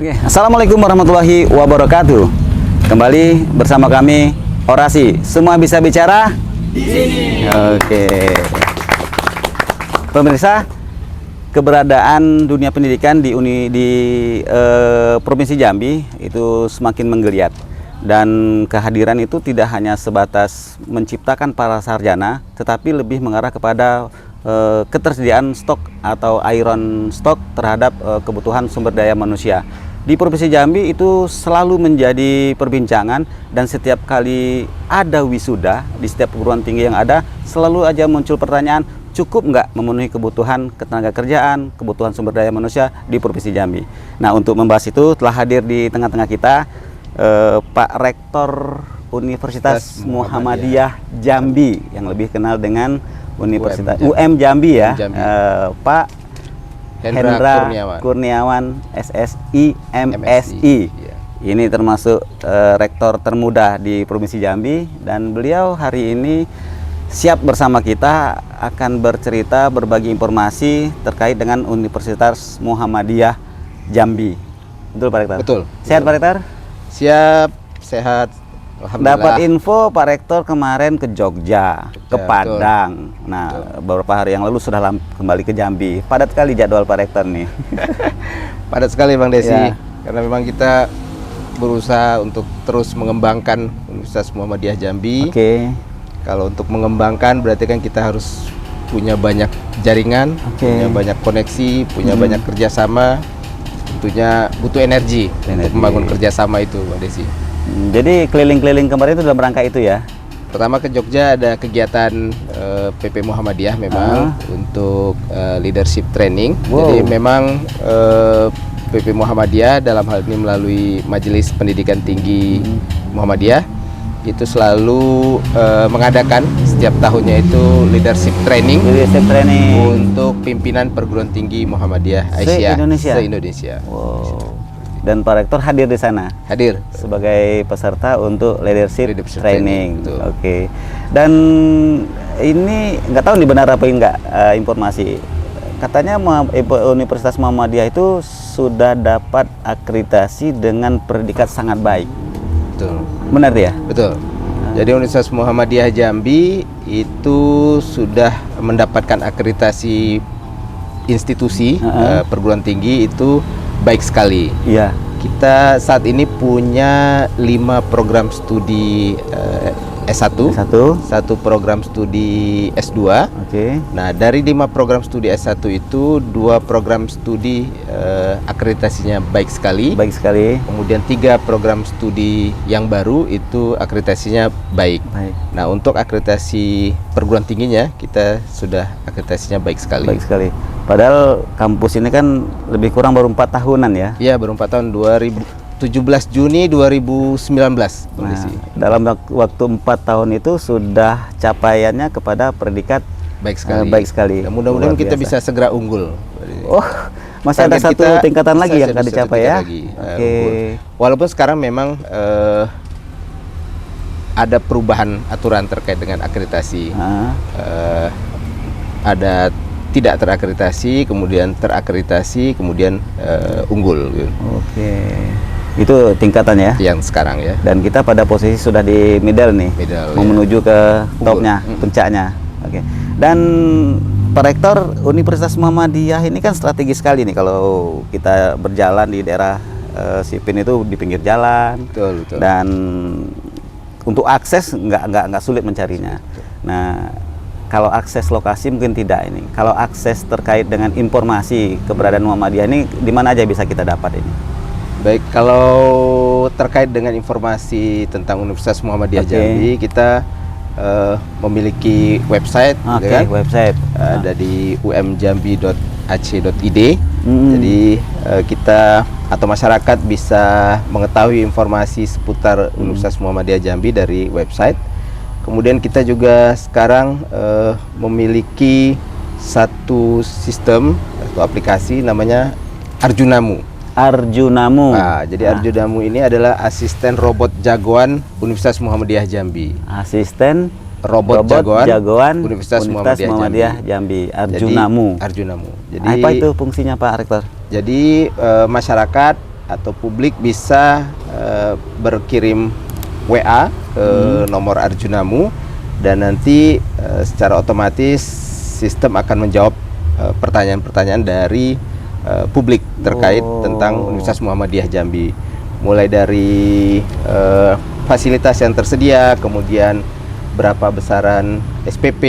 Oke, Assalamualaikum warahmatullahi wabarakatuh. Kembali bersama kami Orasi. Semua bisa bicara di sini. Oke. Pemirsa, keberadaan dunia pendidikan di Provinsi Jambi itu semakin menggeliat, dan kehadiran itu tidak hanya sebatas menciptakan para sarjana, tetapi lebih mengarah kepada ketersediaan stok atau iron stock terhadap kebutuhan sumber daya manusia. Di Provinsi Jambi itu selalu menjadi perbincangan, dan setiap kali ada wisuda di setiap perguruan tinggi yang ada, selalu aja muncul pertanyaan, cukup nggak memenuhi kebutuhan ketenaga kerjaan, kebutuhan sumber daya manusia di Provinsi Jambi. Nah, untuk membahas itu telah hadir di tengah-tengah kita Pak Rektor Universitas Muhammadiyah Jambi, yang lebih kenal dengan Universitas UM Jambi ya, Pak Hendra Kurniawan SSI MSI. Ini termasuk rektor termuda di Provinsi Jambi, dan beliau hari ini siap bersama kita akan bercerita, berbagi informasi terkait dengan Universitas Muhammadiyah Jambi. Betul Pak Rektor? Betul. Sehat Pak Rektor? Siap, sehat. Dapat info Pak Rektor kemarin ke Jogja, ke Padang. Betul. Nah, beberapa hari yang lalu sudah kembali ke Jambi. Padat sekali jadwal Pak Rektor nih. Padat sekali Bang Desi, ya. Karena memang kita berusaha untuk terus mengembangkan Universitas Muhammadiyah Jambi. Oke. Kalau untuk mengembangkan berarti kan kita harus punya banyak jaringan, punya banyak koneksi, punya banyak kerjasama. Tentunya butuh energi untuk membangun kerjasama itu Bang Desi. Jadi keliling-keliling kemarin itu dalam rangka itu ya? Pertama ke Jogja ada kegiatan PP Muhammadiyah memang untuk leadership training. Jadi memang PP Muhammadiyah dalam hal ini melalui Majelis Pendidikan Tinggi Muhammadiyah itu selalu mengadakan setiap tahunnya itu leadership training untuk pimpinan perguruan tinggi Muhammadiyah Aisyah se-Indonesia. Wow. Dan Pak Rektor hadir di sana? Hadir sebagai peserta untuk leadership training. Oke. Dan ini nggak tahu nih benar apa enggak informasi. Katanya Universitas Muhammadiyah itu sudah dapat akreditasi dengan predikat sangat baik. Betul. Benar ya? Betul. Jadi Universitas Muhammadiyah Jambi itu sudah mendapatkan akreditasi institusi perguruan tinggi itu baik sekali. Iya. Kita saat ini punya 5 program studi S1, satu program studi S2. Oke. Nah, dari 5 program studi S1 itu 2 program studi akreditasinya baik sekali. Baik sekali. Kemudian 3 program studi yang baru itu akreditasinya baik. Nah, untuk akreditasi perguruan tingginya kita sudah akreditasinya baik sekali. Baik sekali. Padahal kampus ini kan lebih kurang baru 4 tahunan ya? Iya, baru 4 tahun, 17 Juni 2019. Nah, dalam waktu 4 tahun itu sudah capaiannya kepada predikat baik sekali. Baik sekali. Ya, mudah-mudahan kita bisa segera unggul. Oh, masih ada satu tingkatan lagi yang akan dicapai ya? Oke. Walaupun sekarang memang ada perubahan aturan terkait dengan akreditasi. Ada tidak terakreditasi, kemudian terakreditasi, kemudian unggul. Gitu. Oke, itu tingkatannya yang sekarang ya. Dan kita pada posisi sudah di middle nih, mau menuju ke topnya, puncaknya. Oke. Dan Pak Rektor, Universitas Muhammadiyah ini kan strategis sekali nih kalau kita berjalan di daerah Sipin itu di pinggir jalan. Betul, betul. Dan untuk akses nggak sulit mencarinya. Nah, kalau akses lokasi mungkin tidak ini. Kalau akses terkait dengan informasi keberadaan Muhammadiyah ini di mana aja bisa kita dapat ini? Baik, kalau terkait dengan informasi tentang Universitas Muhammadiyah Jambi, kita memiliki website, website ada di umjambi.ac.id. Jadi kita atau masyarakat bisa mengetahui informasi seputar Universitas Muhammadiyah Jambi dari website. Kemudian kita juga sekarang memiliki satu sistem atau aplikasi namanya Arjunamu. Arjunamu. Nah, jadi Arjunamu ini adalah asisten robot jagoan Universitas Muhammadiyah Jambi. Asisten robot jagoan Universitas Muhammadiyah Jambi. Arjunamu. Jadi, Arjunamu. Jadi apa itu fungsinya Pak Rektor? Jadi masyarakat atau publik bisa berkirim WA ke nomor Arjunamu, dan nanti secara otomatis sistem akan menjawab pertanyaan-pertanyaan dari publik terkait tentang Universitas Muhammadiyah Jambi, mulai dari fasilitas yang tersedia, kemudian berapa besaran SPP,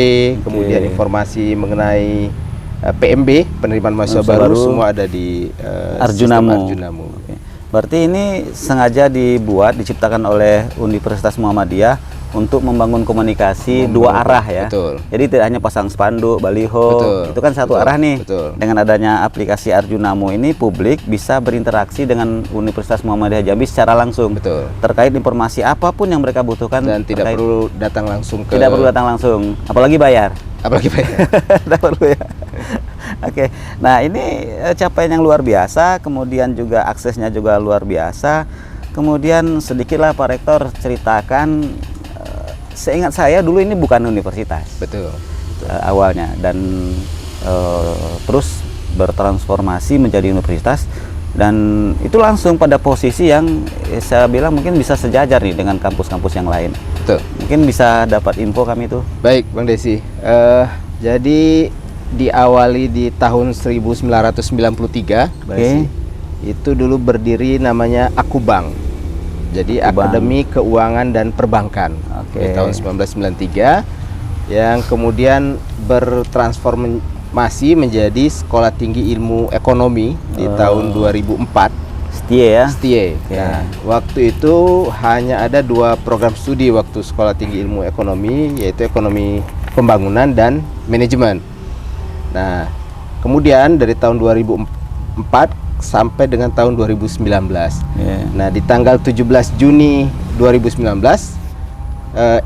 kemudian informasi mengenai PMB, penerimaan mahasiswa baru, semua ada di Arjunamu. Arjunamu. Berarti ini sengaja diciptakan oleh Universitas Muhammadiyah untuk membangun komunikasi dua arah ya. Betul. Jadi tidak hanya pasang spanduk, baliho, itu kan satu arah nih. Betul. Dengan adanya aplikasi Arjunamu ini, publik bisa berinteraksi dengan Universitas Muhammadiyah Jambi secara langsung. Betul. Terkait informasi apapun yang mereka butuhkan, dan tidak perlu datang langsung ke. Tidak perlu datang langsung, apalagi bayar. Tidak perlu ya. Oke, nah ini capaian yang luar biasa, kemudian juga aksesnya juga luar biasa. Kemudian sedikitlah Pak Rektor ceritakan, seingat saya dulu ini bukan universitas. Betul. Awalnya, dan terus bertransformasi menjadi universitas, dan itu langsung pada posisi yang saya bilang mungkin bisa sejajar nih dengan kampus-kampus yang lain. Betul. Mungkin bisa dapat info kami itu. Baik, Bang Desi. Jadi diawali di tahun 1993, itu dulu berdiri namanya Akubang. Jadi Akademi Keuangan dan Perbankan. Di tahun 1993, yang kemudian bertransformasi menjadi Sekolah Tinggi Ilmu Ekonomi di tahun 2004. STIE. Nah, waktu itu hanya ada 2 program studi waktu Sekolah Tinggi Ilmu Ekonomi, yaitu Ekonomi Pembangunan dan Manajemen. Nah, kemudian dari tahun 2004 sampai dengan tahun 2019. Nah, di tanggal 17 Juni 2019,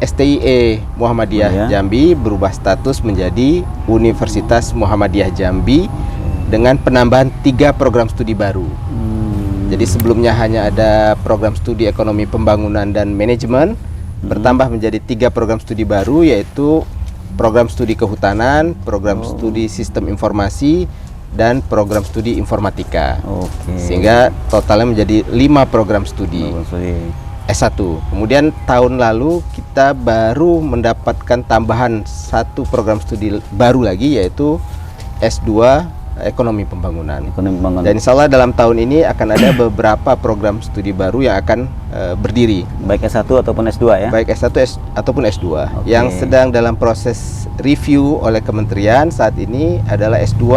STIE Muhammadiyah Jambi berubah status menjadi Universitas Muhammadiyah Jambi dengan penambahan 3 program studi baru. Jadi sebelumnya hanya ada program studi Ekonomi Pembangunan dan Manajemen, bertambah menjadi 3 program studi baru, yaitu program studi kehutanan, program studi sistem informasi, dan program studi informatika. Sehingga totalnya menjadi 5 program studi S1. Kemudian tahun lalu kita baru mendapatkan tambahan 1 program studi baru lagi, yaitu S2 Ekonomi Pembangunan. Dan insya Allah dalam tahun ini akan ada beberapa program studi baru yang akan berdiri. Baik S1 ataupun S2 ya? Baik S1 ataupun S2. Yang sedang dalam proses review oleh kementerian saat ini adalah S2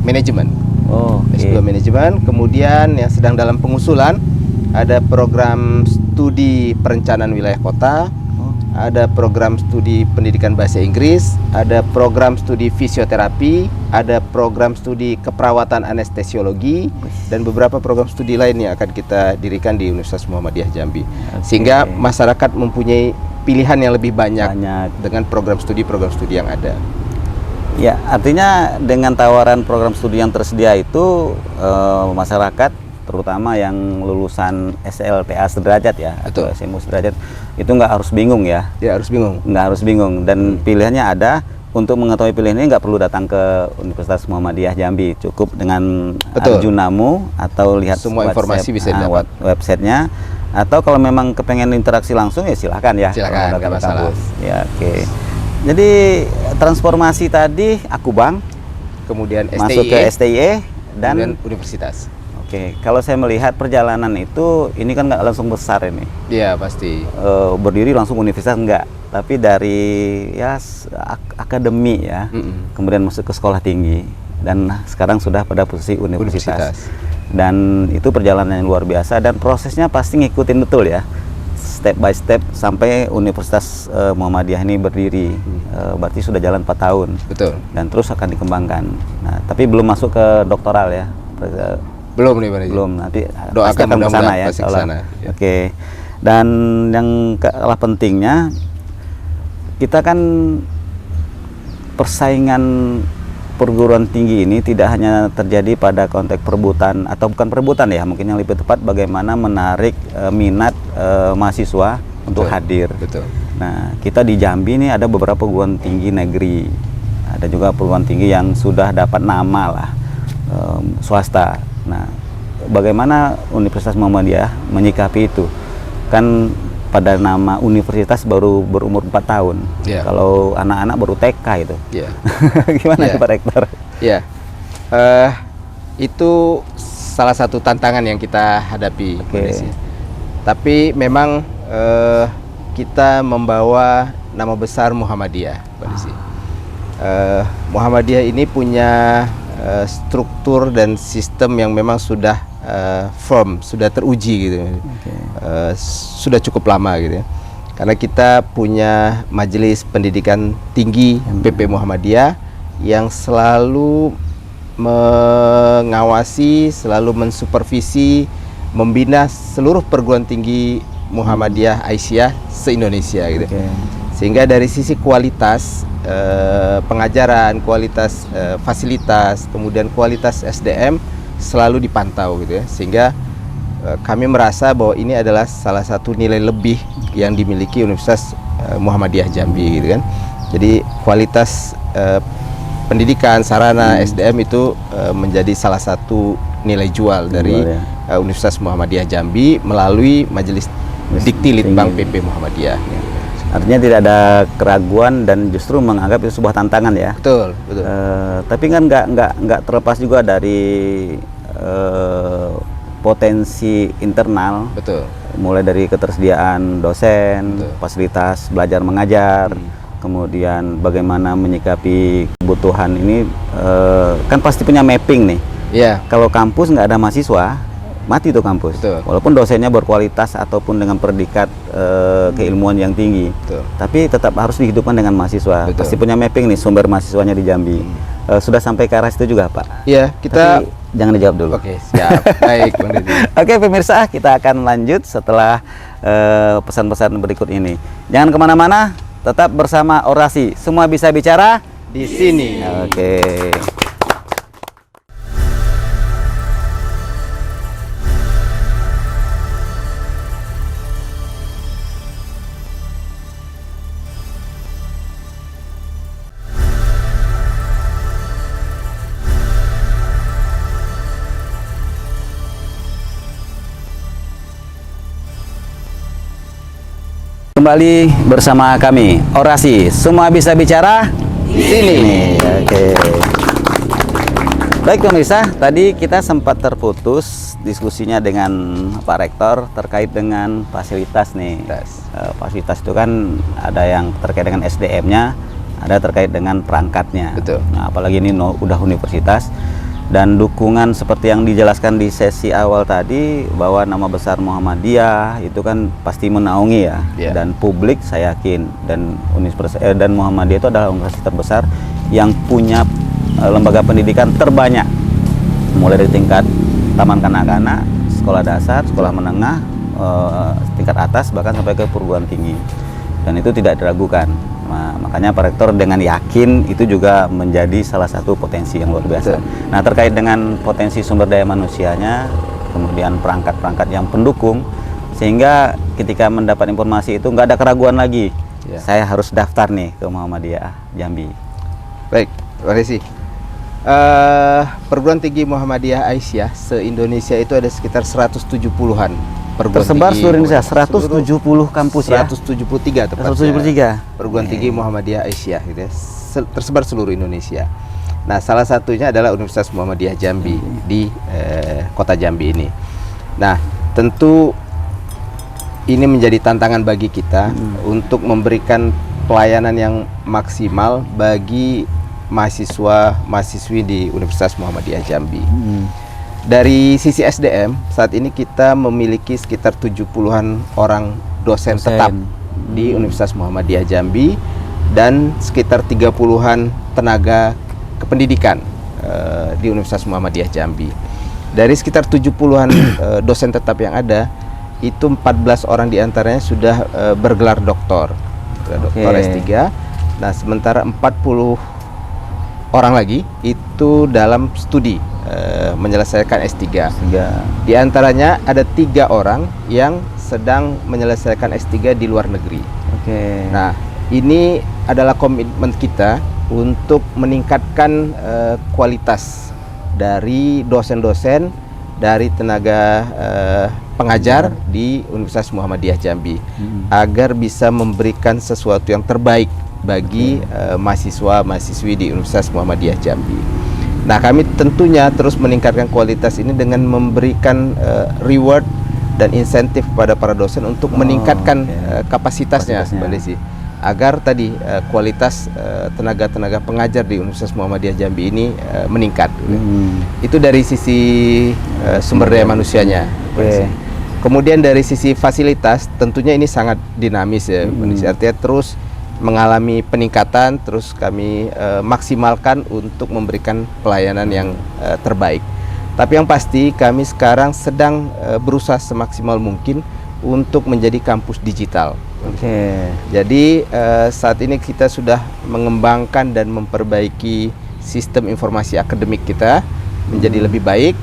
Manajemen. S2 Manajemen. Kemudian yang sedang dalam pengusulan ada program studi Perencanaan Wilayah Kota, ada program studi Pendidikan Bahasa Inggris, ada program studi Fisioterapi, ada program studi Keperawatan Anestesiologi, dan beberapa program studi lain yang akan kita dirikan di Universitas Muhammadiyah Jambi. Sehingga masyarakat mempunyai pilihan yang lebih banyak dengan program studi yang ada. Ya, artinya dengan tawaran program studi yang tersedia itu, masyarakat terutama yang lulusan SLTA sederajat ya, atau SMU sederajat, itu nggak harus bingung ya. Nggak harus bingung, dan pilihannya ada. Untuk mengetahui pilihan ini nggak perlu datang ke Universitas Muhammadiyah Jambi, cukup dengan Arjunamu atau lihat semua informasi bisa didapat websitenya, atau kalau memang kepengen interaksi langsung ya silakan ya. Silakan, nggak masalah. Ya, Jadi transformasi tadi Akubang, kemudian masuk ke STIE dan universitas. Kalau saya melihat perjalanan itu, ini kan nggak langsung besar ini. Iya, pasti. Berdiri langsung universitas enggak, tapi dari akademi ya, kemudian masuk ke sekolah tinggi, dan sekarang sudah pada posisi universitas. Dan itu perjalanan yang luar biasa, dan prosesnya pasti ngikutin betul ya, step by step sampai Universitas Muhammadiyah ini berdiri. Berarti sudah jalan 4 tahun. Betul. Dan terus akan dikembangkan. Nah, tapi belum masuk ke doktoral ya. Belum nih, belum, nanti doakan akan ke sana ya. Dan yang kalah pentingnya, kita kan persaingan perguruan tinggi ini tidak hanya terjadi pada konteks perebutan, atau bukan perebutan ya, mungkin yang lebih tepat bagaimana menarik minat mahasiswa untuk hadir. Nah, kita di Jambi ini ada beberapa perguruan tinggi negeri, ada juga perguruan tinggi yang sudah dapat nama lah, swasta. Nah, bagaimana Universitas Muhammadiyah menyikapi itu? Kan pada nama universitas baru berumur 4 tahun. Kalau anak-anak baru TK itu. Gimana Pak Rektor? Itu salah satu tantangan yang kita hadapi. Tapi memang kita membawa nama besar Muhammadiyah, Pak Desi. Muhammadiyah ini punya struktur dan sistem yang memang sudah firm, sudah teruji gitu. Sudah cukup lama gitu ya. Karena kita punya Majelis Pendidikan Tinggi PP Muhammadiyah yang selalu mengawasi, selalu mensupervisi, membina seluruh perguruan tinggi Muhammadiyah Aisyah se-Indonesia gitu. Sehingga dari sisi kualitas pengajaran, kualitas fasilitas, kemudian kualitas SDM selalu dipantau gitu ya. Sehingga kami merasa bahwa ini adalah salah satu nilai lebih yang dimiliki Universitas Muhammadiyah Jambi gitu kan. Jadi kualitas pendidikan, sarana, SDM itu menjadi salah satu nilai jual dari Universitas Muhammadiyah Jambi melalui Majelis Dikti Litbang PP Muhammadiyah. Artinya tidak ada keraguan dan justru menganggap itu sebuah tantangan ya. Betul. Tapi kan nggak terlepas juga dari potensi internal. Mulai dari ketersediaan dosen, fasilitas belajar mengajar. Kemudian bagaimana menyikapi kebutuhan ini, kan pasti punya mapping nih. Kalau kampus nggak ada mahasiswa, mati tuh kampus. Walaupun dosennya berkualitas ataupun dengan predikat keilmuan yang tinggi, tapi tetap harus dihidupkan dengan mahasiswa. Pasti punya mapping nih sumber mahasiswanya di Jambi. Sudah sampai ke arah situ juga, Pak? Kita tapi jangan dijawab dulu. Siap. Baik, Bang Deddy. Pemirsa, kita akan lanjut setelah pesan-pesan berikut ini. Jangan kemana-mana. Tetap bersama Orasi, semua bisa bicara di sini. Kembali bersama kami, Orasi, semua bisa bicara di sini. Baik pemirsa, tadi kita sempat terputus diskusinya dengan Pak Rektor terkait dengan fasilitas nih. Fasilitas itu kan ada yang terkait dengan SDM-nya, ada terkait dengan perangkatnya. Nah, apalagi ini udah universitas. Dan dukungan seperti yang dijelaskan di sesi awal tadi, bahwa nama besar Muhammadiyah itu kan pasti menaungi ya. Dan publik saya yakin, dan dan Muhammadiyah itu adalah universitas terbesar yang punya lembaga pendidikan terbanyak, mulai dari tingkat taman kanak-kanak, sekolah dasar, sekolah menengah, tingkat atas, bahkan sampai ke perguruan tinggi. Dan itu tidak diragukan. Nah, makanya Pak Rektor dengan yakin itu juga menjadi salah satu potensi yang luar biasa. Nah, terkait dengan potensi sumber daya manusianya, kemudian perangkat-perangkat yang pendukung, sehingga ketika mendapat informasi itu nggak ada keraguan lagi. Saya harus daftar nih ke Muhammadiyah Jambi. Baik, terima kasih. Perguruan tinggi Muhammadiyah Aisyah se-Indonesia itu ada sekitar 170-an. Tersebar seluruh Indonesia, 170 kampus 173 tepatnya. 173 perguruan tinggi Muhammadiyah Aisyah gitu ya. Tersebar seluruh Indonesia. Nah, salah satunya adalah Universitas Muhammadiyah Jambi di kota Jambi ini. Nah, tentu ini menjadi tantangan bagi kita untuk memberikan pelayanan yang maksimal bagi mahasiswa-mahasiswi di Universitas Muhammadiyah Jambi. Dari sisi SDM, saat ini kita memiliki sekitar 70-an orang dosen tetap di Universitas Muhammadiyah Jambi dan sekitar 30-an tenaga kependidikan di Universitas Muhammadiyah Jambi. Dari sekitar 70-an dosen tetap yang ada, itu 14 orang diantaranya sudah bergelar doktor, doktor S3. Nah, sementara 40 orang lagi itu dalam studi menyelesaikan S3. Di antaranya ada 3 orang yang sedang menyelesaikan S3 di luar negeri. Nah, ini adalah komitmen kita untuk meningkatkan kualitas dari dosen-dosen dari tenaga pengajar di Universitas Muhammadiyah Jambi agar bisa memberikan sesuatu yang terbaik bagi mahasiswa-mahasiswi di Universitas Muhammadiyah Jambi. Nah, kami tentunya terus meningkatkan kualitas ini dengan memberikan reward dan insentif kepada para dosen untuk meningkatkan kapasitasnya, Mbak Desi, agar tadi kualitas tenaga-tenaga pengajar di Universitas Muhammadiyah Jambi ini meningkat. Itu dari sisi sumber daya manusianya. Kemudian dari sisi fasilitas, tentunya ini sangat dinamis ya, artinya terus mengalami peningkatan, terus kami maksimalkan untuk memberikan pelayanan yang terbaik. Tapi yang pasti kami sekarang sedang berusaha semaksimal mungkin untuk menjadi kampus digital. Jadi saat ini kita sudah mengembangkan dan memperbaiki sistem informasi akademik kita menjadi lebih baik.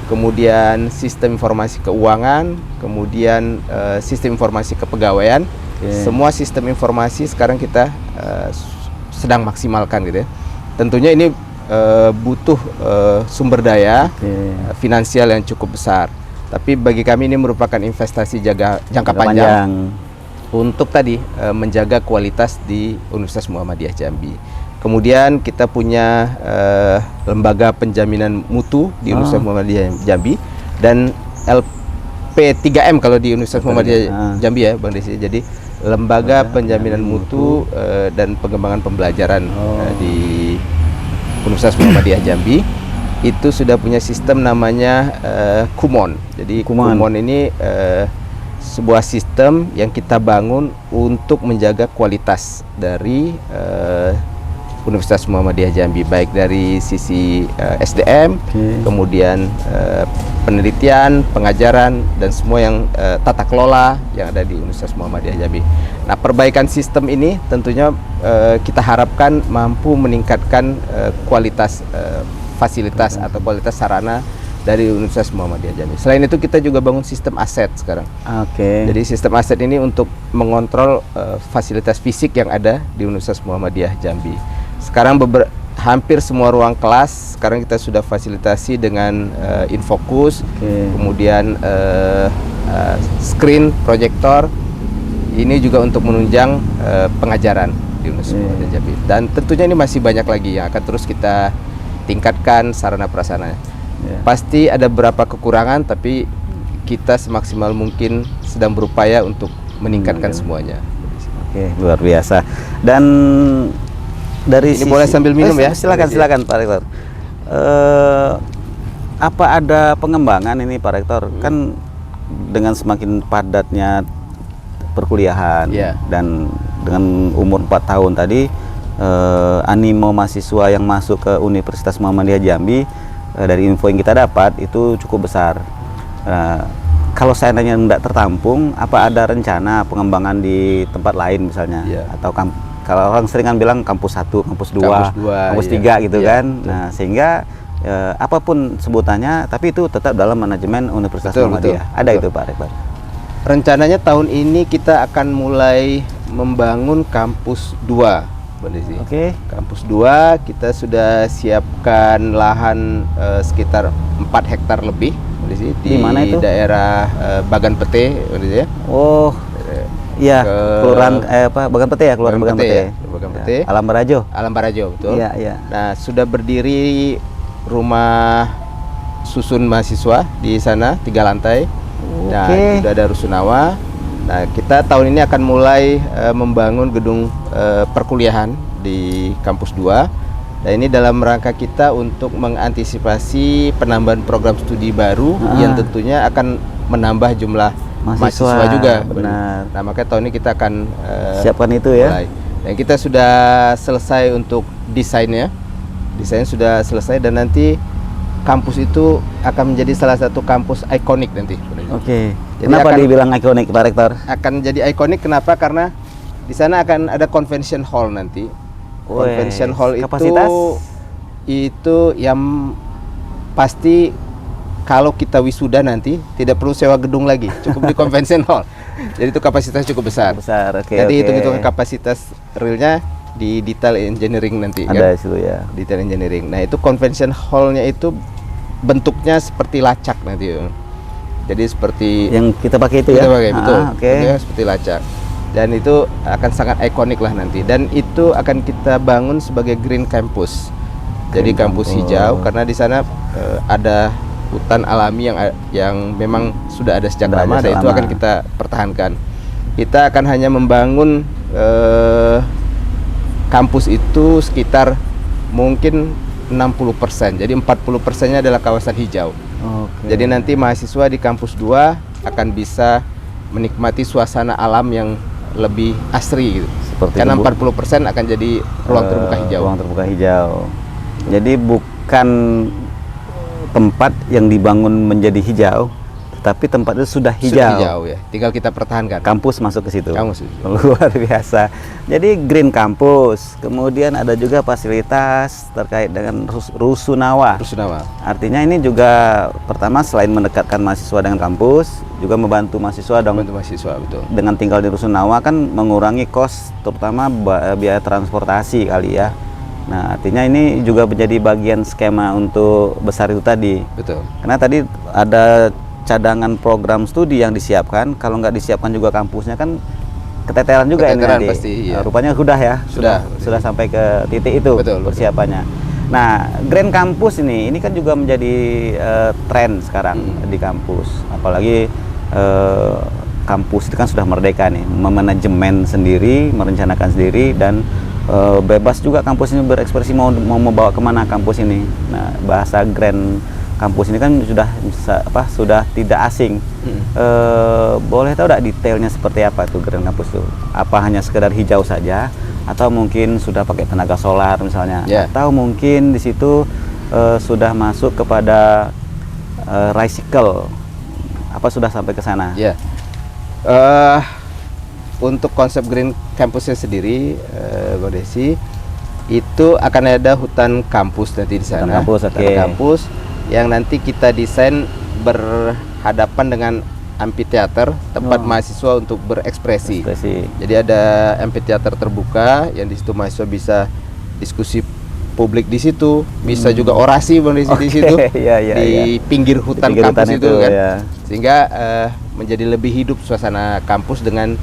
Kemudian sistem informasi keuangan, kemudian sistem informasi kepegawaian, semua sistem informasi sekarang kita sedang maksimalkan gitu ya. Tentunya ini butuh sumber daya finansial yang cukup besar. Tapi bagi kami ini merupakan investasi jangka panjang untuk tadi menjaga kualitas di Universitas Muhammadiyah Jambi. Kemudian kita punya lembaga penjaminan mutu di Universitas Muhammadiyah Jambi dan LP3M kalau di Universitas Muhammadiyah Jambi ya, Bang Desi. Jadi lembaga penjaminan mutu dan pengembangan pembelajaran di Universitas Muhammadiyah Jambi itu sudah punya sistem namanya Kumon. Jadi Kumon ini sebuah sistem yang kita bangun untuk menjaga kualitas dari Universitas Muhammadiyah Jambi, baik dari sisi SDM, kemudian penelitian, pengajaran, dan semua yang tata kelola yang ada di Universitas Muhammadiyah Jambi. Nah, perbaikan sistem ini tentunya kita harapkan mampu meningkatkan kualitas fasilitas atau kualitas sarana dari Universitas Muhammadiyah Jambi. Selain itu kita juga bangun sistem aset sekarang. Jadi sistem aset ini untuk mengontrol fasilitas fisik yang ada di Universitas Muhammadiyah Jambi. Sekarang hampir semua ruang kelas sekarang kita sudah fasilitasi dengan infokus, kemudian screen, proyektor. Ini juga untuk menunjang pengajaran di Universitas Muhammadiyah Jambi. Dan tentunya ini masih banyak lagi yang akan terus kita tingkatkan sarana prasarananya. Pasti ada beberapa kekurangan, tapi kita semaksimal mungkin sedang berupaya untuk meningkatkan semuanya. Luar biasa. Dan dari ini boleh sambil minum ya? Silakan Pak Rektor. Apa ada pengembangan ini Pak Rektor? Kan dengan semakin padatnya perkuliahan dan dengan umur 4 tahun tadi, animo mahasiswa yang masuk ke Universitas Muhammadiyah Jambi dari info yang kita dapat itu cukup besar. Kalau seandainya tidak tertampung, apa ada rencana pengembangan di tempat lain misalnya, atau kalau orang sering kan bilang kampus 1, kampus 2, kampus 3 gitu kan. Nah, sehingga apapun sebutannya, tapi itu tetap dalam manajemen Universitas Muhammadiyah. Ada itu Pak Rektor. Rencananya tahun ini kita akan mulai membangun kampus 2, Mbak Desi. Kampus 2 kita sudah siapkan lahan sekitar 4 hektar lebih, Mbak Desi, di mana itu? Daerah Bagan Pete, Mbak Desi ya. Iya, kelurahan Bagan Pete ya, kelurahan Bagan Pete. Bagan Pete. Alam Barajo. Alam Barajo, betul. Iya. Nah, sudah berdiri rumah susun mahasiswa di sana 3 lantai. Nah, sudah ada rusunawa. Nah, kita tahun ini akan mulai membangun gedung perkuliahan di kampus 2. Dan ini dalam rangka kita untuk mengantisipasi penambahan program studi baru yang tentunya akan menambah jumlah mahasiswa juga. Benar. Nah, makanya tahun ini kita akan siapkan itu ya. Dan kita sudah selesai untuk desainnya. Desain sudah selesai dan nanti kampus itu akan menjadi salah satu kampus ikonik nanti. Jadi kenapa dibilang ikonik Pak Rektor? Akan jadi ikonik kenapa? Karena di sana akan ada convention hall nanti. Convention hall kapasitas? Itu yang pasti kalau kita wisuda nanti tidak perlu sewa gedung lagi, cukup di convention hall. Jadi itu kapasitas cukup besar. Jadi hitung-hitungan kapasitas realnya di detail engineering nanti. Ada kan? Situ ya. Detail engineering. Nah, itu convention hallnya itu bentuknya seperti lacak nanti. Jadi seperti yang kita pakai itu kita ya. pakai, betul. Oke. Bentuknya seperti lacak. Dan itu akan sangat ikonik lah nanti. Dan itu akan kita bangun sebagai green campus. Jadi kampus hijau, karena di sana ada hutan alami yang memang sudah ada sejak lama, dan itu akan kita pertahankan. Kita akan hanya membangun kampus itu sekitar mungkin 60%. Jadi 40%-nya adalah kawasan hijau. Jadi nanti mahasiswa di kampus 2 akan bisa menikmati suasana alam yang lebih asri gitu. Karena 40% akan jadi ruang terbuka hijau. Ruang terbuka hijau. Jadi bukan tempat yang dibangun menjadi hijau, tapi tempat itu sudah hijau. Sudah hijau ya. Tinggal kita pertahankan. Kampus masuk ke situ. Kampus. Luar biasa. Jadi green campus. Kemudian ada juga fasilitas terkait dengan rusunawa. Rusunawa. Artinya ini juga pertama selain mendekatkan mahasiswa dengan kampus, juga membantu mahasiswa dong. Membantu mahasiswa, betul. Dengan tinggal di rusunawa kan mengurangi kos, terutama biaya transportasi kali ya. Nah, artinya ini juga menjadi bagian skema untuk besar itu tadi. Betul. Karena tadi ada cadangan program studi yang disiapkan. Kalau nggak disiapkan juga kampusnya kan keteteran juga ini nanti. Pasti, iya. Rupanya sudah ya. Sudah sampai ke titik itu. Betul, persiapannya. Nah, Grand Campus ini kan juga menjadi tren sekarang di kampus. Apalagi kampus itu kan sudah merdeka nih, memanajemen sendiri, merencanakan sendiri, dan bebas juga kampus ini berekspresi mau membawa kemana kampus ini. Nah, bahasa Grand Kampus ini kan sudah tidak asing. Boleh tahu tidak detailnya seperti apa tuh Grand Campus tuh? Apa hanya sekedar hijau saja, atau mungkin sudah pakai tenaga solar misalnya, atau mungkin di situ sudah masuk kepada recycle? Apa sudah sampai ke sana? Ya. Untuk konsep Green Campusnya sendiri, Mbak Desi, itu akan ada hutan kampus nanti di sana. Hutan kampus yang nanti kita desain berhadapan dengan amphitheater, tempat mahasiswa untuk berekspresi. Jadi ada amphitheater terbuka yang di situ mahasiswa bisa diskusi publik di situ, bisa juga orasi di situ, di pinggir hutan kampus itu kan. Sehingga menjadi lebih hidup suasana kampus dengan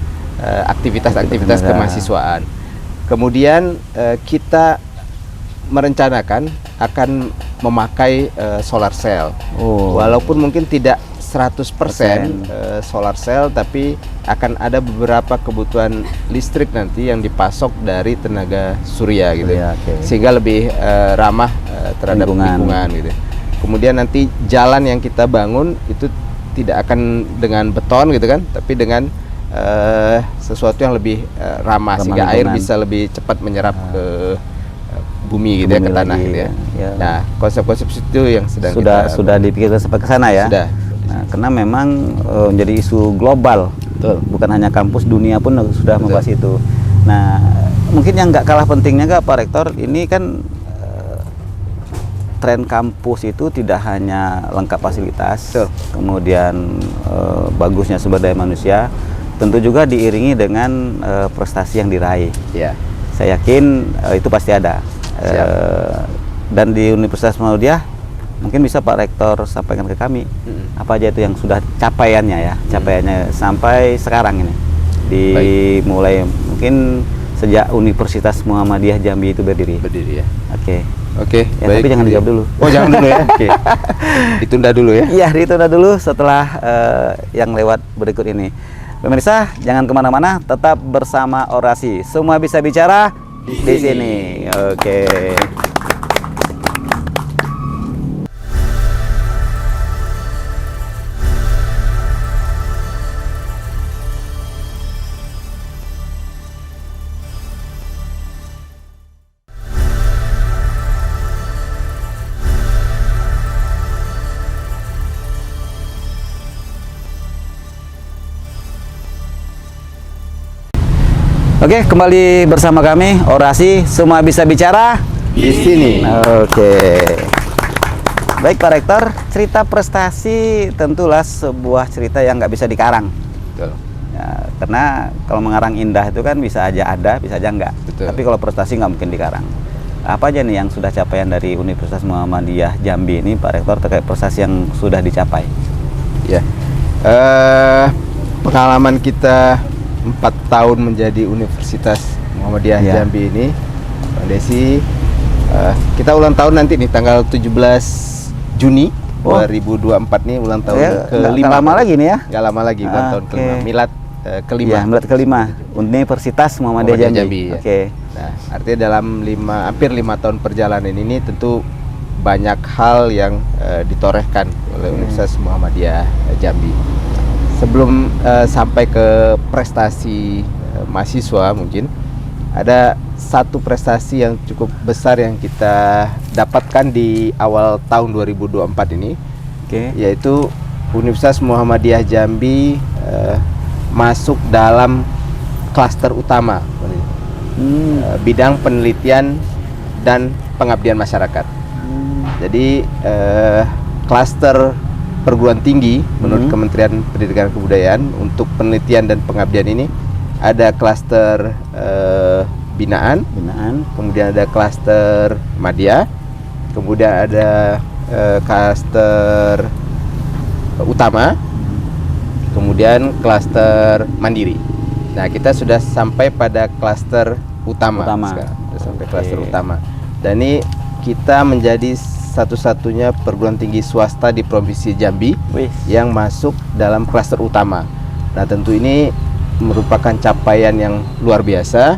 aktivitas-aktivitas kemahasiswaan. Kemudian kita merencanakan akan memakai solar cell. Walaupun mungkin tidak 100% solar cell, tapi akan ada beberapa kebutuhan listrik nanti yang dipasok dari tenaga surya gitu. Sehingga lebih ramah terhadap lingkungan gitu. Kemudian nanti jalan yang kita bangun itu tidak akan dengan beton gitu kan, tapi dengan sesuatu yang lebih ramah sehingga air bisa lebih cepat menyerap ke bumi gitu ya, ke tanah gitu ya. Nah, konsep-konsep itu yang sudah dipikirkan sampai ke sana ya. Sudah. Nah, karena memang menjadi isu global. Betul. Bukan hanya kampus, dunia pun sudah membahas itu. Nah, mungkin yang nggak kalah pentingnya Pak Rektor, ini kan tren kampus itu tidak hanya lengkap fasilitas, kemudian bagusnya sumber daya manusia, tentu juga diiringi dengan prestasi yang diraih. Saya yakin itu pasti ada. Dan di Universitas Muhammadiyah mungkin bisa Pak Rektor sampaikan ke kami apa aja itu yang sudah capaiannya sampai sekarang ini, dimulai mungkin sejak Universitas Muhammadiyah Jambi itu berdiri ya. Oke, baik. Tapi jangan dijawab dulu. Oh, jangan dulu ya. Ditunda dulu ya. Iya, ditunda dulu setelah yang lewat berikut ini. Pemirsa, jangan kemana-mana, tetap bersama Orasi. Semua bisa bicara di sini. Oke. Oke, kembali bersama kami Orasi, semua bisa bicara di sini. Oke. Baik Pak Rektor, cerita prestasi tentulah sebuah cerita yang nggak bisa dikarang. Betul. Ya, karena kalau mengarang indah itu kan bisa aja ada, bisa aja enggak. Betul. Tapi kalau prestasi nggak mungkin dikarang. apa aja nih yang sudah capaian dari Universitas Muhammadiyah Jambi ini, Pak Rektor, terkait prestasi yang sudah dicapai? Ya, pengalaman kita 4 tahun menjadi Universitas Muhammadiyah Jambi ini, Mbak Desi, kita ulang tahun nanti nih tanggal 17 Juni 2024 nih, ulang tahun ke-5. Gak lama lagi nih ya? Gak lama lagi, ulang tahun ke-5, milad ke-5. Ya, milad ke-5 Universitas Muhammadiyah Jambi. Ya. Nah, artinya dalam hampir 5 tahun perjalanan ini tentu banyak hal yang ditorehkan oleh Universitas Muhammadiyah Jambi. Sebelum sampai ke prestasi mahasiswa, mungkin ada satu prestasi yang cukup besar yang kita dapatkan di awal tahun 2024 ini, yaitu Universitas Muhammadiyah Jambi masuk dalam klaster utama bidang penelitian dan pengabdian masyarakat. Jadi klaster perguruan tinggi menurut Kementerian Pendidikan dan Kebudayaan untuk penelitian dan pengabdian ini ada klaster binaan, kemudian ada klaster madya, kemudian ada klaster utama, kemudian klaster mandiri. Nah, kita sudah sampai pada klaster utama. Sekarang sudah sampai klaster utama. Dan ini kita menjadi satu-satunya perguruan tinggi swasta di Provinsi Jambi yang masuk dalam klaster utama. Nah, tentu ini merupakan capaian yang luar biasa,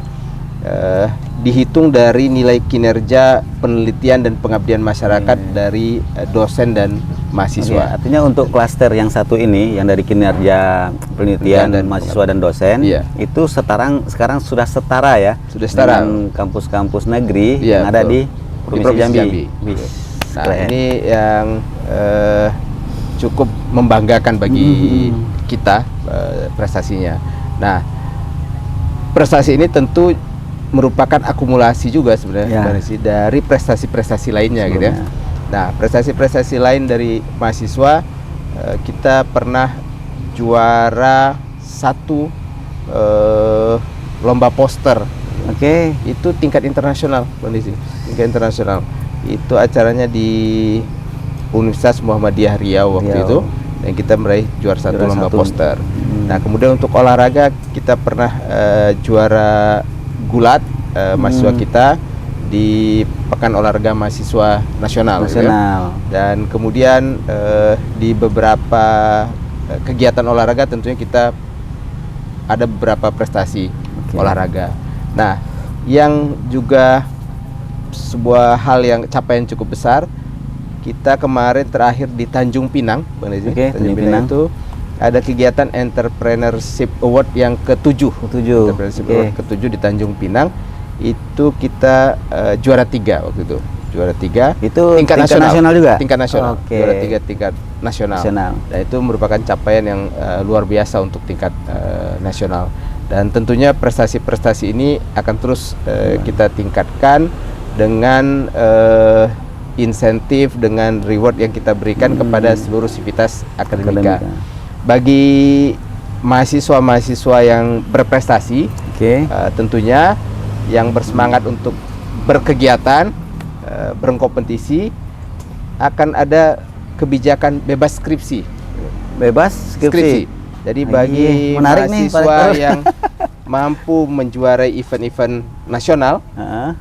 dihitung dari nilai kinerja penelitian dan pengabdian masyarakat dari dosen dan mahasiswa. Artinya untuk klaster yang satu ini, yang dari kinerja penelitian dan mahasiswa dan dosen, itu sekarang sudah setara ya, dengan kampus-kampus negeri yang ada di Provinsi Jambi. Nah, ini yang cukup membanggakan bagi kita prestasinya. Nah, prestasi ini tentu merupakan akumulasi juga sebenarnya dari prestasi-prestasi lainnya gitu ya. Nah, prestasi-prestasi lain dari mahasiswa, kita pernah juara 1 lomba poster. Itu tingkat internasional, kondisi tingkat internasional. Itu acaranya di Universitas Muhammadiyah Riau waktu itu, dan kita meraih juara 1 lomba poster. Nah, kemudian untuk olahraga kita pernah juara gulat mahasiswa kita di Pekan Olahraga Mahasiswa Nasional. Gitu ya. Dan kemudian di beberapa kegiatan olahraga tentunya kita ada beberapa prestasi olahraga. Nah, yang juga sebuah hal yang capaian cukup besar, kita kemarin terakhir di Tanjung Pinang, Bang Desi. Tanjung Pinang itu ada kegiatan Entrepreneurship Award yang ke-7. Entrepreneurship Award ke-7 di Tanjung Pinang. Itu kita juara 3 waktu itu. Juara 3 itu tingkat nasional juga? Tingkat nasional. Juara 3 tingkat nasional. Dan itu merupakan capaian yang luar biasa untuk tingkat nasional. Dan tentunya prestasi-prestasi ini akan terus kita tingkatkan dengan insentif, dengan reward yang kita berikan kepada seluruh sivitas akademika. Bagi mahasiswa-mahasiswa yang berprestasi, tentunya yang bersemangat untuk berkegiatan, berkompetisi, akan ada kebijakan bebas skripsi. Jadi bagi mahasiswa yang mampu menjuarai event-event nasional,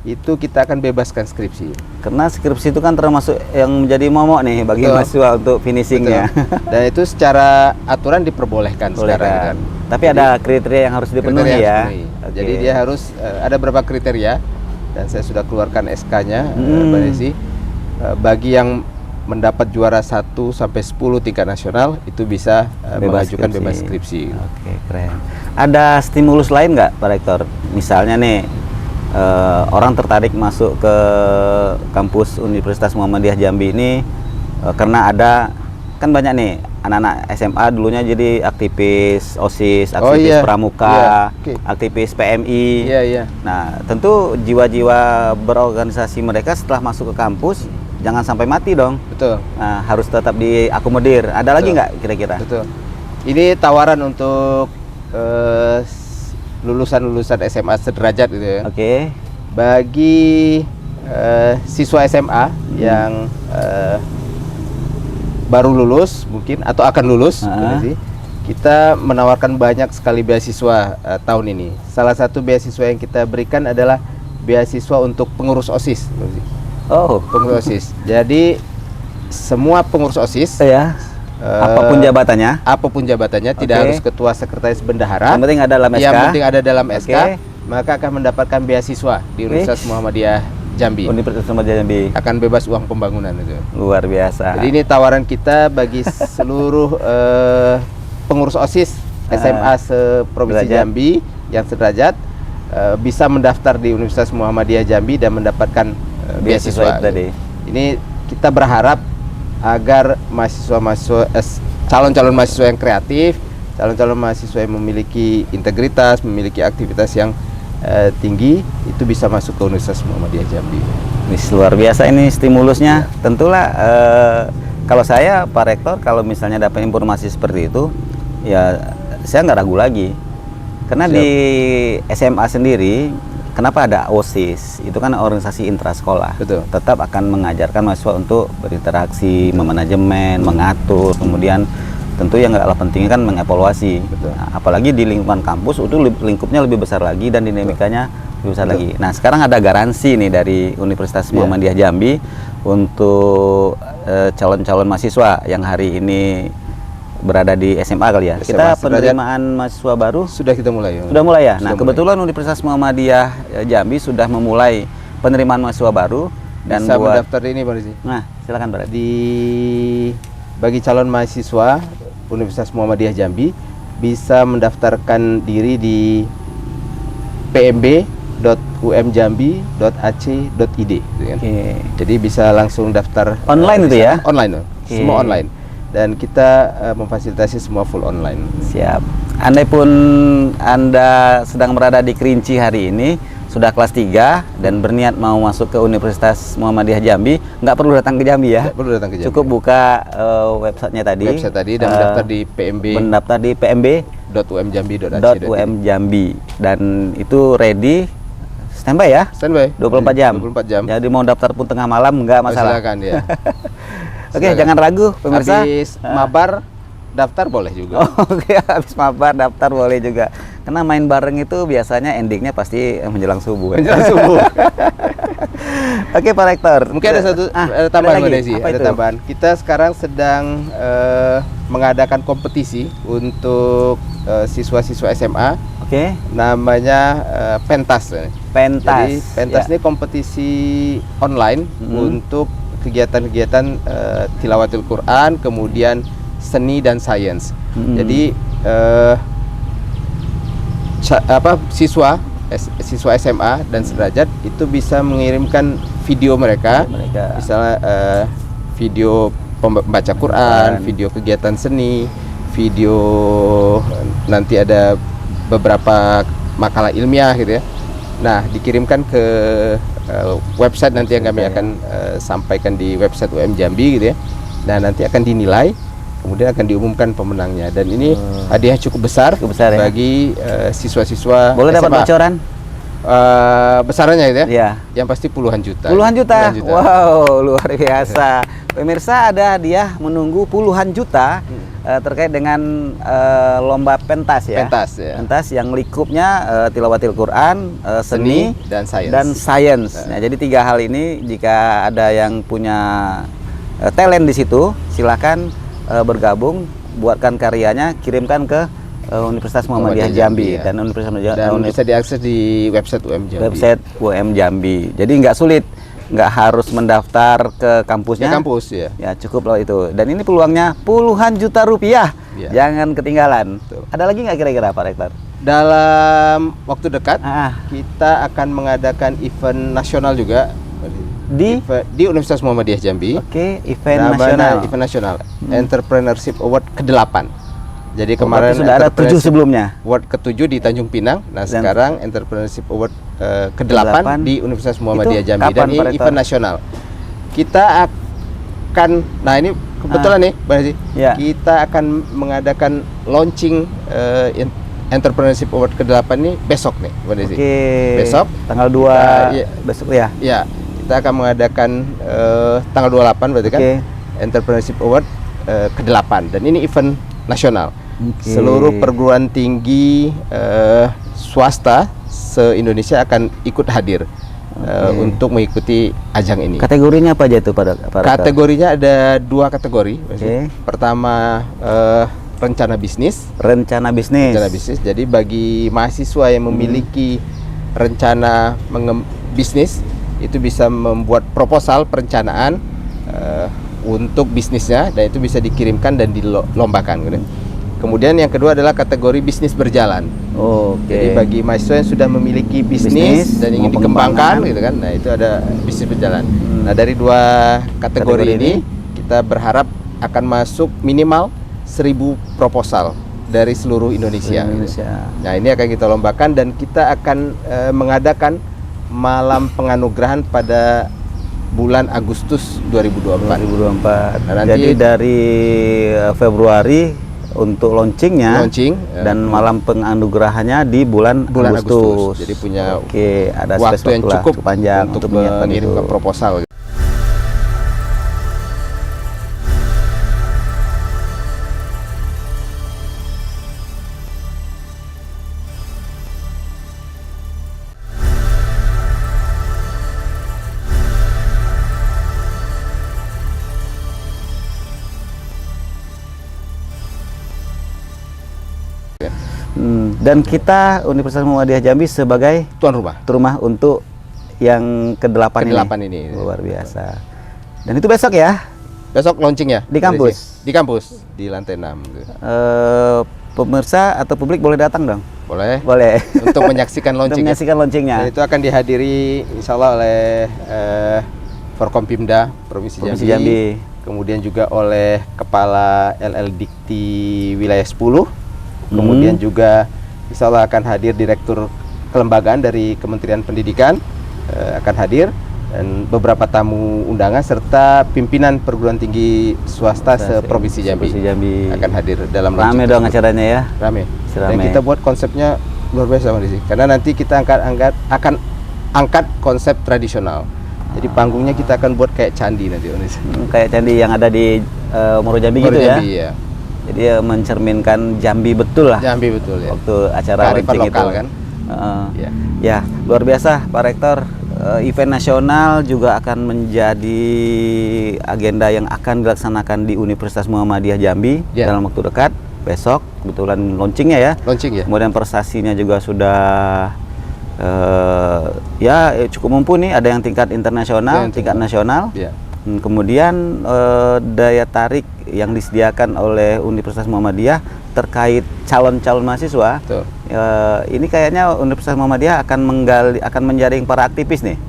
itu kita akan bebaskan skripsi. Karena skripsi itu kan termasuk yang menjadi momok nih bagi mahasiswa untuk finishingnya. Dan itu secara aturan diperbolehkan sekarang. Tapi ada kriteria yang harus dipenuhi ya. Jadi dia harus ada beberapa kriteria, dan saya sudah keluarkan SK-nya, Mbak Desi. Bagi yang mendapat juara 1 sampai 10 tingkat nasional itu bisa mengajukan bebas skripsi. Keren. Ada stimulus lain nggak, Pak Rektor? Misalnya nih orang tertarik masuk ke kampus Universitas Muhammadiyah Jambi ini karena ada kan banyak nih anak-anak SMA dulunya jadi aktivis OSIS, aktivis pramuka, aktivis PMI. Nah, tentu jiwa-jiwa berorganisasi mereka setelah masuk ke kampus jangan sampai mati dong. Nah, harus tetap diakomodir. Ada lagi nggak kira-kira? Ini tawaran untuk lulusan-lulusan SMA sederajat gitu ya. Bagi siswa SMA yang baru lulus mungkin atau akan lulus, kita menawarkan banyak sekali beasiswa tahun ini. Salah satu beasiswa yang kita berikan adalah beasiswa untuk pengurus OSIS. Oh, pengurus OSIS. Jadi semua pengurus OSIS, apapun jabatannya, tidak harus ketua, sekretaris, bendahara. Yang penting ada dalam SK. Yang penting ada dalam SK, maka akan mendapatkan beasiswa di Universitas Muhammadiyah Jambi. Universitas Muhammadiyah Jambi akan bebas uang pembangunan itu. Luar biasa. Jadi ini tawaran kita bagi seluruh pengurus OSIS SMA seprovinsi Jambi yang sederajat, bisa mendaftar di Universitas Muhammadiyah Jambi dan mendapatkan beasiswa tadi. Ini kita berharap agar calon-calon mahasiswa yang kreatif, calon-calon mahasiswa yang memiliki integritas, memiliki aktivitas yang tinggi, itu bisa masuk ke Universitas Muhammadiyah Jambi. Ini luar biasa ini stimulusnya. Tentulah kalau saya Pak Rektor, kalau misalnya dapat informasi seperti itu, ya saya nggak ragu lagi. Karena di SMA sendiri, kenapa ada OSIS? Itu kan organisasi intrasekolah. Betul. Tetap akan mengajarkan mahasiswa untuk berinteraksi, memanajemen, mengatur, kemudian tentu yang nggak kalah pentingnya kan mengevaluasi. Nah, apalagi di lingkungan kampus itu lingkupnya lebih besar lagi dan dinamikanya lebih besar lagi. Nah, sekarang ada garansi nih dari Universitas Muhammadiyah Jambi untuk calon-calon mahasiswa yang hari ini berada di SMA kali ya. Kita penerimaan mahasiswa baru sudah kita mulai. Sudah mulai ya. Nah, kebetulan Universitas Muhammadiyah Jambi sudah memulai penerimaan mahasiswa baru dan bisa mendaftar ini Pak Rizie. Nah, silakan Pak. Bagi calon mahasiswa Universitas Muhammadiyah Jambi bisa mendaftarkan diri di pmb.umjambi.ac.id. Jadi bisa langsung daftar online itu ya? Online, semua online. Dan kita memfasilitasi semua full online. Siap. Andai pun Anda sedang berada di Kerinci hari ini, sudah kelas 3 dan berniat mau masuk ke Universitas Muhammadiyah Jambi, nggak perlu datang ke Jambi ya. Nggak perlu datang ke Jambi. Cukup buka websitenya tadi. Website tadi dan mendaftar di PMB. Mendaftar di pmb.umjambi.ac.id dan itu ready standby ya. Standby. 24 jam. 24 jam. Jadi mau daftar pun tengah malam nggak masalah. Silakan ya. Oke, jangan ragu pemirsa. Habis mabar daftar boleh juga. Oke, habis mabar daftar boleh juga. Karena main bareng itu biasanya endingnya pasti menjelang subuh. Menjelang subuh. Oke, Pak Rektor. Mungkin ada satu tambahan Mbak Desi. Ada tambahan. Kita sekarang sedang mengadakan kompetisi untuk siswa-siswa SMA. Oke. Namanya Pentas. Pentas. Jadi Pentas ini kompetisi online untuk kegiatan-kegiatan tilawatil Quran, kemudian seni dan sains. Jadi siswa SMA dan sederajat itu bisa mengirimkan video mereka. Misalnya video pembaca Quran, video kegiatan seni, video nanti ada beberapa makalah ilmiah gitu ya. Nah, dikirimkan ke website nanti yang kami akan sampaikan di website UM Jambi gitu ya. Nah, nanti akan dinilai, kemudian akan diumumkan pemenangnya. Dan ini hadiah cukup besar bagi siswa-siswa. Boleh dapat bocoran? Besarannya itu ya? Iya. Yang pasti puluhan juta. Puluhan juta? Wow, luar biasa. Pemirsa, ada hadiah menunggu puluhan juta terkait dengan lomba pentas ya. Pentas ya. Pentas yang lingkupnya tilawatil Quran, seni dan sains. Nah, jadi 3 hal ini jika ada yang punya talent di situ, silakan bergabung, buatkan karyanya, kirimkan ke Universitas Muhammadiyah Jambi ya. Dan Universitas dan bisa diakses di website UM Jambi. Website UM Jambi. Jadi nggak sulit, nggak harus mendaftar ke kampusnya. Ke kampus ya. Ya cukup loh itu. Dan ini peluangnya puluhan juta rupiah. Ya. Jangan ketinggalan. Betul. Ada lagi nggak kira-kira Pak Rektor? Dalam waktu dekat kita akan mengadakan event nasional juga di Universitas Muhammadiyah Jambi. Oke, event nasional. Entrepreneurship Award ke-8. Jadi kemarin sudah ada 7 sebelumnya. Award ke-7 di Tanjung Pinang. Nah, sekarang Entrepreneurship Award ke-8 di Universitas Muhammadiyah Jambi. Dan ini event nasional. Kita akan, nah ini kebetulan nih, Mbak Desi, kita akan mengadakan launching Entrepreneurship Award ke-8 ini besok nih, Mbak Desi. Oke. Besok tanggal 2 besok ya. Iya. kita akan mengadakan tanggal 28 berarti kan Entrepreneurship Award ke-8, dan ini event nasional. Seluruh perguruan tinggi swasta se-Indonesia akan ikut hadir untuk mengikuti ajang ini. Kategorinya apa aja itu pada kategorinya ada 2 kategori. Pertama rencana bisnis. Rencana bisnis. Jadi bagi mahasiswa yang memiliki rencana bisnis, itu bisa membuat proposal perencanaan untuk bisnisnya, dan itu bisa dikirimkan dan dilombakan gitu. Kemudian yang kedua adalah kategori bisnis berjalan. Jadi bagi mahasiswa yang sudah memiliki bisnis dan ingin dikembangkan gitu kan, nah itu ada bisnis berjalan. Nah, dari 2 kategori ini kita berharap akan masuk minimal 1000 proposal dari seluruh Indonesia. Nah, ini akan kita lombakan, dan kita akan mengadakan malam penganugerahan pada bulan Agustus 2024. Nah, nanti jadi dari Februari untuk launching dan malam penganugerahannya di bulan Agustus. Jadi punya ada waktu yang cukup panjang untuk mengirimkan proposal. Dan kita Universitas Muhammadiyah Jambi sebagai tuan rumah untuk yang ke-8 ini. Luar biasa. Dan itu besok ya? Besok launching ya? Di kampus? Di kampus, di lantai 6. Pemirsa atau publik boleh datang dong? Boleh. Untuk menyaksikan launchingnya. Dan itu akan dihadiri insya Allah oleh Forkompimda Provinsi Jambi. Kemudian juga oleh Kepala LL Dikti Wilayah 10. Kemudian juga insya Allah akan hadir Direktur Kelembagaan dari Kementerian Pendidikan akan hadir, dan beberapa tamu undangan serta pimpinan perguruan tinggi swasta se-Provinsi Jambi akan hadir dalam rame dong acaranya ya. Rame. Dan kita buat konsepnya luar biasa karena nanti kita akan angkat konsep tradisional. Jadi panggungnya kita akan buat kayak candi nanti. Kayak candi yang ada di Muarajambi gitu ya. Ya. Jadi mencerminkan Jambi betul lah. Jambi betul ya. Waktu acara launching lokal itu. Kan? Ya, luar biasa Pak Rektor. Event nasional juga akan menjadi agenda yang akan dilaksanakan di Universitas Muhammadiyah Jambi dalam waktu dekat. Besok kebetulan launchingnya ya. Kemudian prestasinya juga sudah cukup mumpuni. Ada yang tingkat internasional, tingkat nasional. Kemudian daya tarik yang disediakan oleh Universitas Muhammadiyah terkait calon-calon mahasiswa, ini kayaknya Universitas Muhammadiyah akan menjaring para aktivis nih.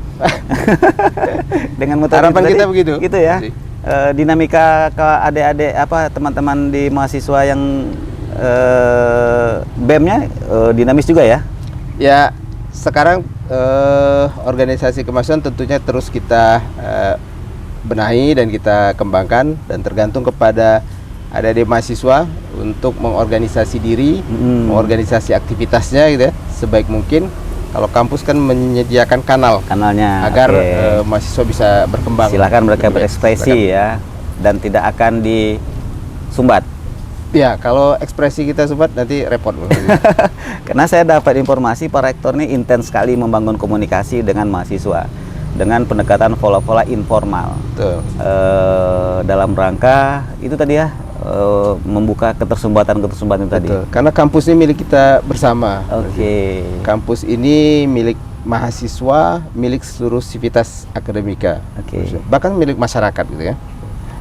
Dengan metode harapan kita begitu. Gitu ya. Dinamika ke adik-adik teman-teman di mahasiswa yang BEM-nya dinamis juga ya. Ya, sekarang organisasi kemahasiswaan tentunya terus kita benahi dan kita kembangkan, dan tergantung kepada adik-adik mahasiswa untuk mengorganisasi diri, mengorganisasi aktivitasnya gitu ya, sebaik mungkin. Kalau kampus kan menyediakan kanalnya agar mahasiswa bisa berkembang. Silakan mereka berekspresi ya, dan tidak akan disumbat. Ya, kalau ekspresi kita sumbat nanti repot. Karena saya dapat informasi Pak Rektor ini intens sekali membangun komunikasi dengan mahasiswa dengan pendekatan pola-pola informal. Dalam rangka itu tadi ya, membuka ketersumbatan tadi. Karena kampus ini milik kita bersama. Kampus ini milik mahasiswa, milik seluruh sivitas akademika, bahkan milik masyarakat gitu ya.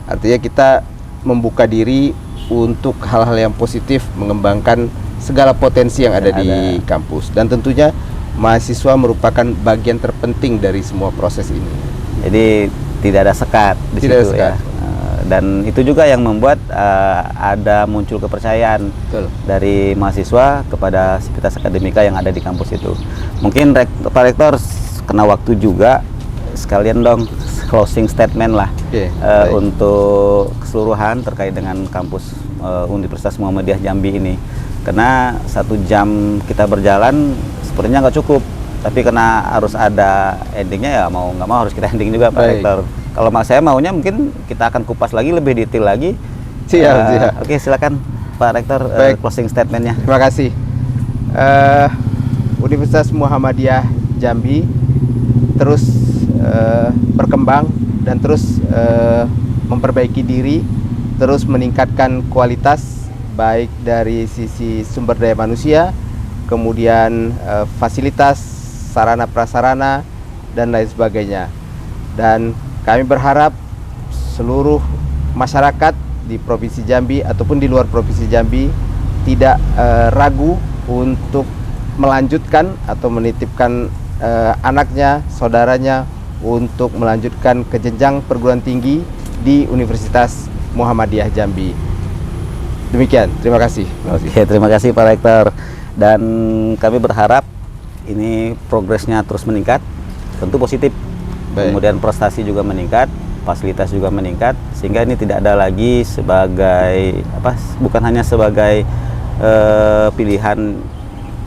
Artinya kita membuka diri untuk hal-hal yang positif, mengembangkan segala potensi yang ada di kampus, dan tentunya mahasiswa merupakan bagian terpenting dari semua proses ini. Jadi tidak ada sekat di situ ya. Dan itu juga yang membuat ada muncul kepercayaan dari mahasiswa kepada sivitas akademika yang ada di kampus itu. Mungkin Pak Rektor kena waktu juga, sekalian dong closing statement lah untuk keseluruhan terkait dengan kampus Universitas Muhammadiyah Jambi ini. Karena 1 jam kita berjalan sepertinya nggak cukup. Tapi karena harus ada endingnya, ya mau nggak mau harus kita ending juga Pak Rektor. Kalau saya maunya mungkin kita akan kupas lagi lebih detail lagi. Siap. Oke, silakan Pak Rektor closing statementnya. Terima kasih. Universitas Muhammadiyah Jambi terus berkembang dan terus memperbaiki diri, terus meningkatkan kualitas baik dari sisi sumber daya manusia, kemudian fasilitas, sarana prasarana dan lain sebagainya. Dan kami berharap seluruh masyarakat di Provinsi Jambi ataupun di luar Provinsi Jambi tidak ragu untuk melanjutkan atau menitipkan anaknya, saudaranya untuk melanjutkan ke jenjang perguruan tinggi di Universitas Muhammadiyah Jambi. Demikian, terima kasih. Oke, terima kasih Pak Rektor. Dan kami berharap ini progresnya terus meningkat, tentu positif. Kemudian prestasi juga meningkat, fasilitas juga meningkat, sehingga ini tidak ada lagi sebagai bukan hanya sebagai pilihan,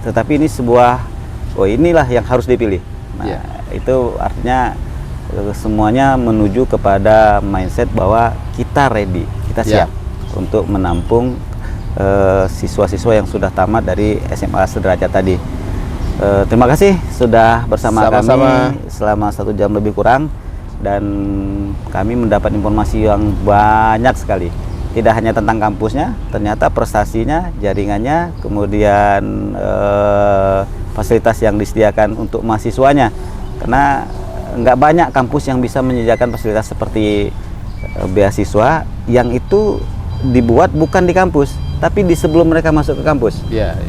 tetapi ini sebuah inilah yang harus dipilih. Nah, itu artinya semuanya menuju kepada mindset bahwa kita ready, kita siap untuk menampung siswa-siswa yang sudah tamat dari SMA sederajat tadi. Terima kasih sudah bersama kami selama 1 jam lebih kurang, dan kami mendapat informasi yang banyak sekali. Tidak hanya tentang kampusnya, ternyata prestasinya, jaringannya, kemudian fasilitas yang disediakan untuk mahasiswanya. Karena nggak banyak kampus yang bisa menyediakan fasilitas seperti beasiswa yang itu dibuat bukan di kampus, tapi di sebelum mereka masuk ke kampus.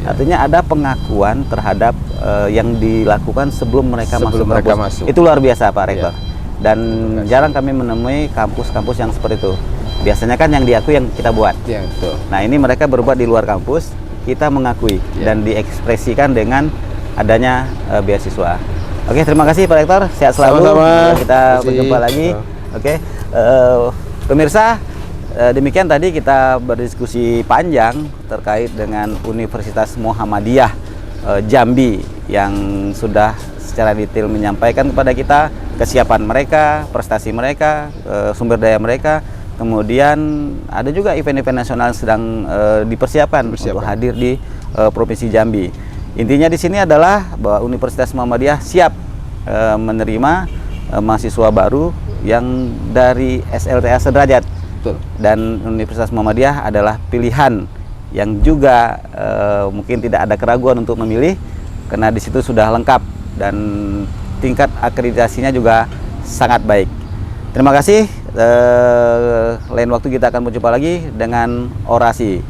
Artinya ada pengakuan terhadap yang dilakukan sebelum mereka masuk ke kampus. Itu luar biasa Pak Rektor. Dan jarang kami menemui kampus-kampus yang seperti itu. Biasanya kan yang diakui yang kita buat. Betul. Nah, ini mereka berbuat di luar kampus, kita mengakui dan diekspresikan dengan adanya beasiswa. Oke, terima kasih Pak Rektor. Sehat selalu. Kita berjumpa lagi. Oke, pemirsa, demikian tadi kita berdiskusi panjang terkait dengan Universitas Muhammadiyah Jambi yang sudah secara detail menyampaikan kepada kita kesiapan mereka, prestasi mereka, sumber daya mereka. Kemudian ada juga event-event nasional yang sedang dipersiapkan untuk hadir di Provinsi Jambi. Intinya di sini adalah bahwa Universitas Muhammadiyah siap menerima mahasiswa baru yang dari SLTA sederajat. Betul. Dan Universitas Muhammadiyah adalah pilihan yang juga mungkin tidak ada keraguan untuk memilih, karena di situ sudah lengkap dan tingkat akreditasinya juga sangat baik. Terima kasih. Lain waktu kita akan berjumpa lagi dengan Orasi.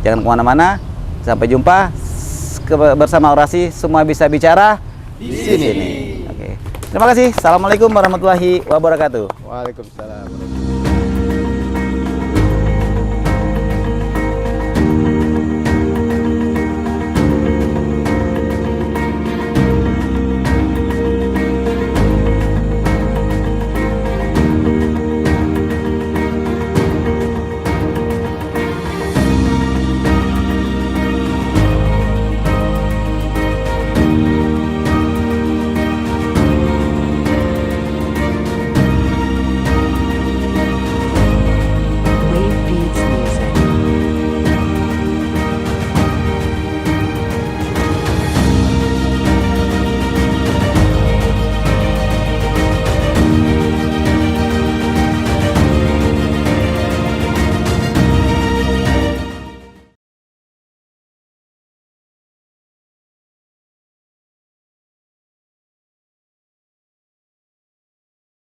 Jangan kemana-mana. Sampai jumpa bersama Orasi. Semua bisa bicara di sini. Oke. Terima kasih. Assalamualaikum warahmatullahi wabarakatuh. Waalaikumsalam.